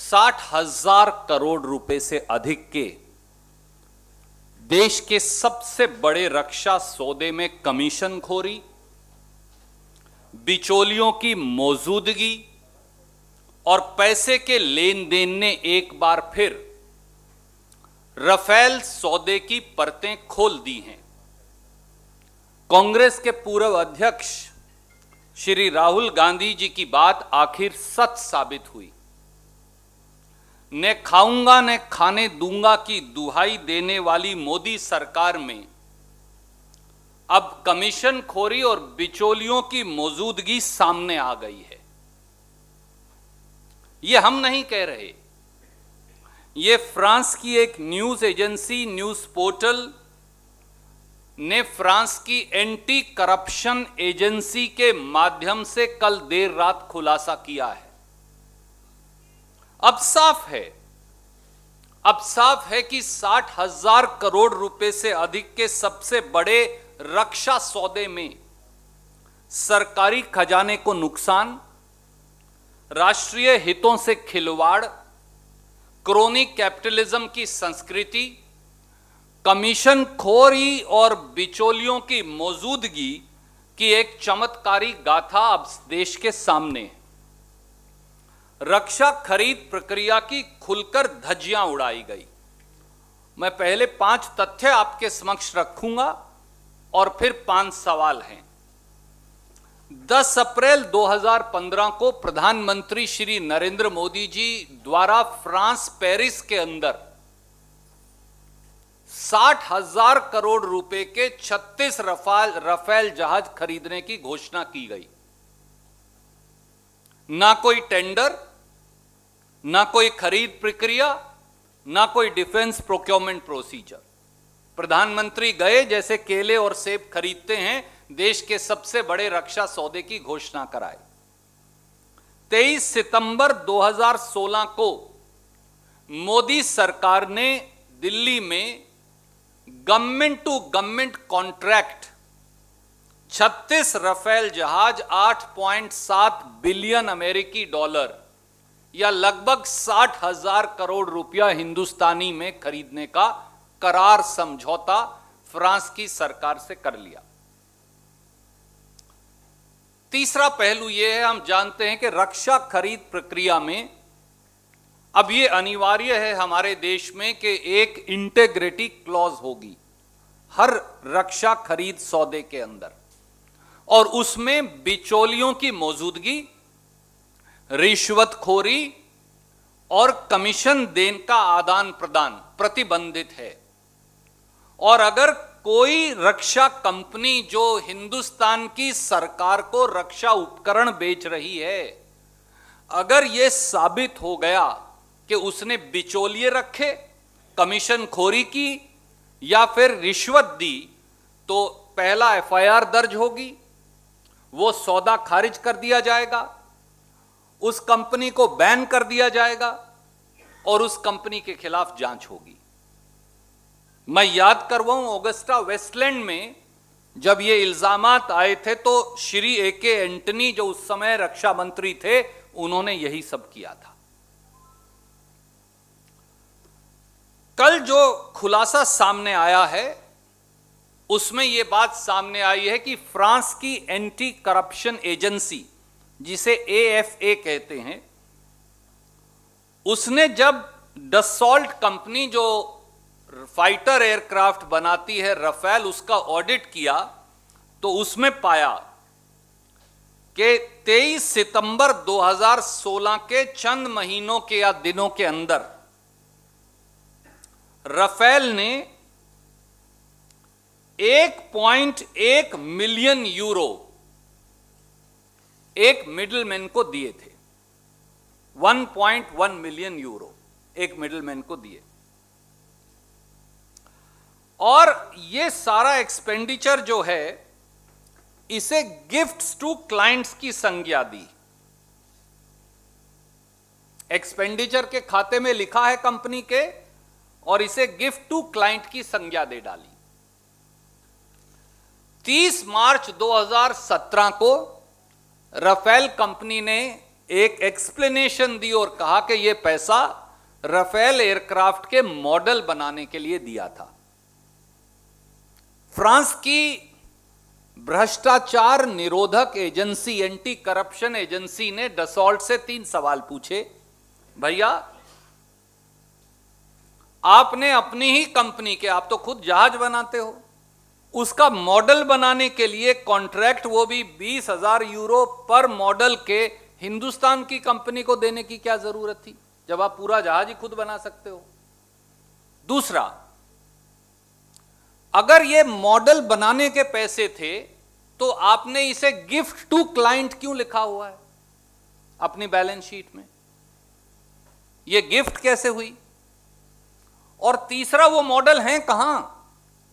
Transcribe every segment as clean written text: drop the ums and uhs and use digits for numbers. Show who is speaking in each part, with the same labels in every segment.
Speaker 1: 60,000 करोड़ रुपए से अधिक के देश के सबसे बड़े रक्षा सौदे में कमीशनखोरी, बिचौलियों की मौजूदगी और पैसे के लेन देन ने एक बार फिर राफेल सौदे की परतें खोल दी हैं। कांग्रेस के पूर्व अध्यक्ष श्री राहुल गांधी जी की बात आखिर सच साबित हुई। न खाऊंगा न खाने दूंगा की दुहाई देने वाली मोदी सरकार में अब कमीशनखोरी और बिचौलियों की मौजूदगी सामने आ गई है। यह हम नहीं कह रहे, ये फ्रांस की एक न्यूज एजेंसी न्यूज पोर्टल ने फ्रांस की एंटी करप्शन एजेंसी के माध्यम से कल देर रात खुलासा किया है। अब साफ है कि 60,000 करोड़ रुपए से अधिक के सबसे बड़े रक्षा सौदे में सरकारी खजाने को नुकसान, राष्ट्रीय हितों से खिलवाड़, क्रोनी कैपिटलिज्म की संस्कृति, कमीशनखोरी और बिचौलियों की मौजूदगी की एक चमत्कारी गाथा अब देश के सामने है। रक्षा खरीद प्रक्रिया की खुलकर धज्जियां उड़ाई गई। मैं पहले 5 तथ्य आपके समक्ष रखूंगा और फिर 5 सवाल हैं। 10 अप्रैल 2015 को प्रधानमंत्री श्री नरेंद्र मोदी जी द्वारा फ्रांस पेरिस के अंदर 60,000 करोड़ रुपए के 36 राफेल जहाज खरीदने की घोषणा की गई। ना कोई टेंडर, ना कोई खरीद प्रक्रिया, ना कोई डिफेंस प्रोक्योरमेंट प्रोसीजर। प्रधानमंत्री गए, जैसे केले और सेब खरीदते हैं, देश के सबसे बड़े रक्षा सौदे की घोषणा कराई। 23 सितंबर 2016 को मोदी सरकार ने दिल्ली में government to government contract 36 Rafale जहाज 8.7 बिलियन अमेरिकी डॉलर या लगभग 60,000 करोड़ रुपया हिंदुस्तानी में खरीदने का करार समझौता फ्रांस की सरकार से कर लिया। तीसरा पहलू यह है, हम जानते हैं कि रक्षा खरीद प्रक्रिया में अब यह अनिवार्य है हमारे देश में कि एक इंटेग्रिटी क्लॉज होगी हर रक्षा खरीद सौदे के अंदर, और उसमें बिचौलियों की मौजूदगी, रिश्वतखोरी और कमीशन देन का आदान प्रदान प्रतिबंधित है। और अगर कोई रक्षा कंपनी जो हिंदुस्तान की सरकार को रक्षा उपकरण बेच रही है, अगर यह साबित हो गया कि उसने बिचौलिए रखे, कमीशनखोरी की या फिर रिश्वत दी, तो पहला एफआईआर दर्ज होगी, वो सौदा खारिज कर दिया जाएगा, उस कंपनी को बैन कर दिया जाएगा और उस कंपनी के खिलाफ जांच होगी। मैं याद करवाऊं, ऑगस्टा वेस्टलैंड में जब ये इल्जामात आए थे तो श्री ए.के. एंटनी जो उस समय रक्षा मंत्री थे, उन्होंने यही सब किया था। कल जो खुलासा सामने आया है उसमें यह बात सामने आई है कि फ्रांस की एंटी करप्शन एजेंसी, जिसे एएफए कहते हैं, उसने जब डसॉल्ट कंपनी जो फाइटर एयरक्राफ्ट बनाती है राफेल, उसका ऑडिट किया तो उसमें पाया कि 23 सितंबर 2016 के चंद महीनों के या दिनों के अंदर राफेल ने 1.1 मिलियन यूरो एक मिडिलमैन को दिए थे। 1.1 मिलियन यूरो एक मिडिलमैन को दिए, और यह सारा एक्सपेंडिचर जो है इसे गिफ्ट्स टू क्लाइंट्स की संज्ञा दी। एक्सपेंडिचर के खाते में लिखा है कंपनी के, और इसे गिफ्ट टू क्लाइंट की संज्ञा दे डाली। 30 मार्च 2017 को राफेल कंपनी ने एक एक्सप्लेनेशन दी और कहा कि यह पैसा राफेल एयरक्राफ्ट के मॉडल बनाने के लिए दिया था। फ्रांस की भ्रष्टाचार निरोधक एजेंसी, एंटी करप्शन एजेंसी ने डसॉल्ट से 3 सवाल पूछे। भैया, आपने अपनी ही कंपनी के, आप तो खुद जहाज बनाते हो, उसका मॉडल बनाने के लिए कॉन्ट्रैक्ट, वो भी 20,000 यूरो पर मॉडल के, हिंदुस्तान की कंपनी को देने की क्या जरूरत थी, जब आप पूरा जहाज ही खुद बना सकते हो। दूसरा, अगर ये मॉडल बनाने के पैसे थे तो आपने इसे गिफ्ट टू क्लाइंट क्यों लिखा हुआ है अपनी बैलेंस शीट में? ये गिफ्ट कैसे हुई? और तीसरा, वो मॉडल हैं कहां?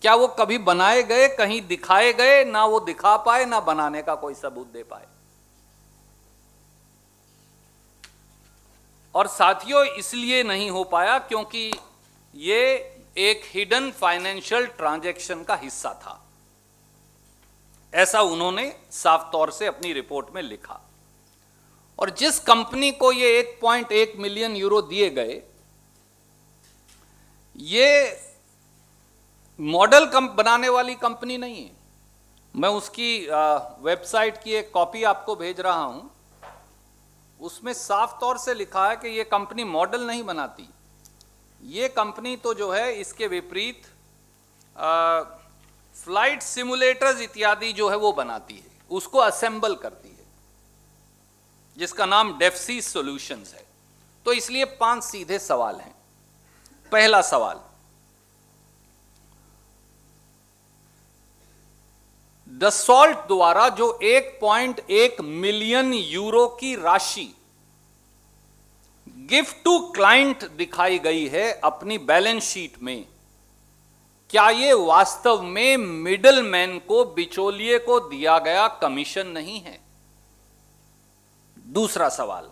Speaker 1: क्या वो कभी बनाए गए, कहीं दिखाए गए? ना वो दिखा पाए, ना बनाने का कोई सबूत दे पाए। और साथियों, इसलिए नहीं हो पाया क्योंकि ये एक हिडन फाइनेंशियल ट्रांजैक्शन का हिस्सा था, ऐसा उन्होंने साफ तौर से अपनी रिपोर्ट में लिखा। और जिस कंपनी को ये 1.1 मिलियन यूरो दिए गए, ये मॉडल बनाने वाली कंपनी नहीं है। मैं उसकी वेबसाइट की एक कॉपी आपको भेज रहा हूं, उसमें साफ तौर से लिखा है कि ये कंपनी मॉडल नहीं बनाती। ये कंपनी तो जो है, इसके विपरीत फ्लाइट सिमुलेटर्स इत्यादि जो है वो बनाती है, उसको असेंबल करती है, जिसका नाम डेफसी सॉल्यूशंस है। तो इसलिए 5 सीधे सवाल हैं। पहला सवाल, डसॉल्ट द्वारा जो 1.1 मिलियन यूरो की राशि गिफ्ट टू क्लाइंट दिखाई गई है अपनी बैलेंस शीट में, क्या यह वास्तव में मिडलमैन को, बिचौलिए को दिया गया कमीशन नहीं है? दूसरा सवाल,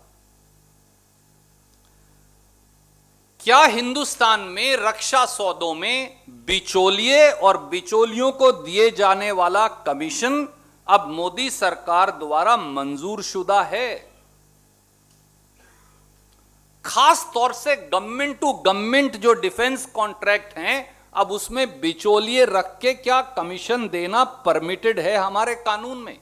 Speaker 1: क्या हिंदुस्तान में रक्षा सौदों में बिचौलिए और बिचौलियों को दिए जाने वाला कमीशन अब मोदी सरकार द्वारा मंजूर शुदा है? खास तौर से गवर्नमेंट टू गवर्नमेंट जो डिफेंस कॉन्ट्रैक्ट हैं, अब उसमें बिचौलिए रख के क्या कमीशन देना परमिटेड है हमारे कानून में?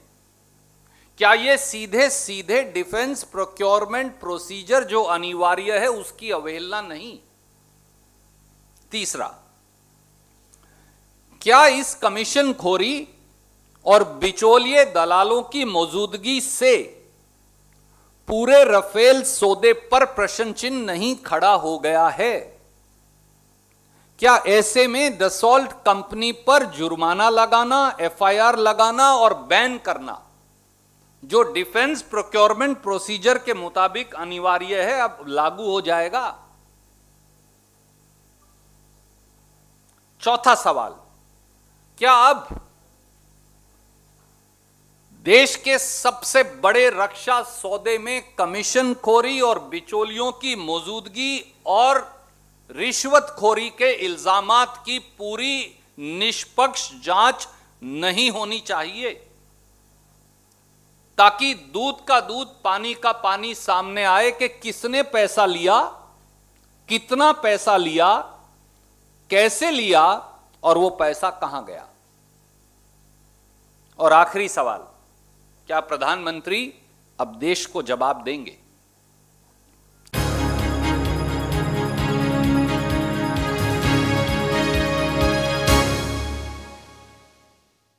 Speaker 1: क्या यह सीधे सीधे डिफेंस प्रोक्योरमेंट प्रोसीजर जो अनिवार्य है उसकी अवहेलना नहीं? तीसरा, क्या इस कमीशन खोरी और बिचौलिए दलालों की मौजूदगी से पूरे राफेल सौदे पर प्रश्न चिन्ह नहीं खड़ा हो गया है? क्या ऐसे में डसॉल्ट कंपनी पर जुर्माना लगाना, एफआईआर लगाना और बैन करना, जो डिफेंस प्रोक्योरमेंट प्रोसीजर के मुताबिक अनिवार्य है, अब लागू हो जाएगा? चौथा सवाल, क्या अब देश के सबसे बड़े रक्षा सौदे में कमीशन खोरी और बिचौलियों की मौजूदगी और रिश्वतखोरी के इल्जामात की पूरी निष्पक्ष जांच नहीं होनी चाहिए, ताकि दूध का दूध, पानी का पानी सामने आए कि किसने पैसा लिया, कितना पैसा लिया, कैसे लिया और वो पैसा कहां गया? और आखिरी सवाल, क्या प्रधानमंत्री अब देश को जवाब देंगे?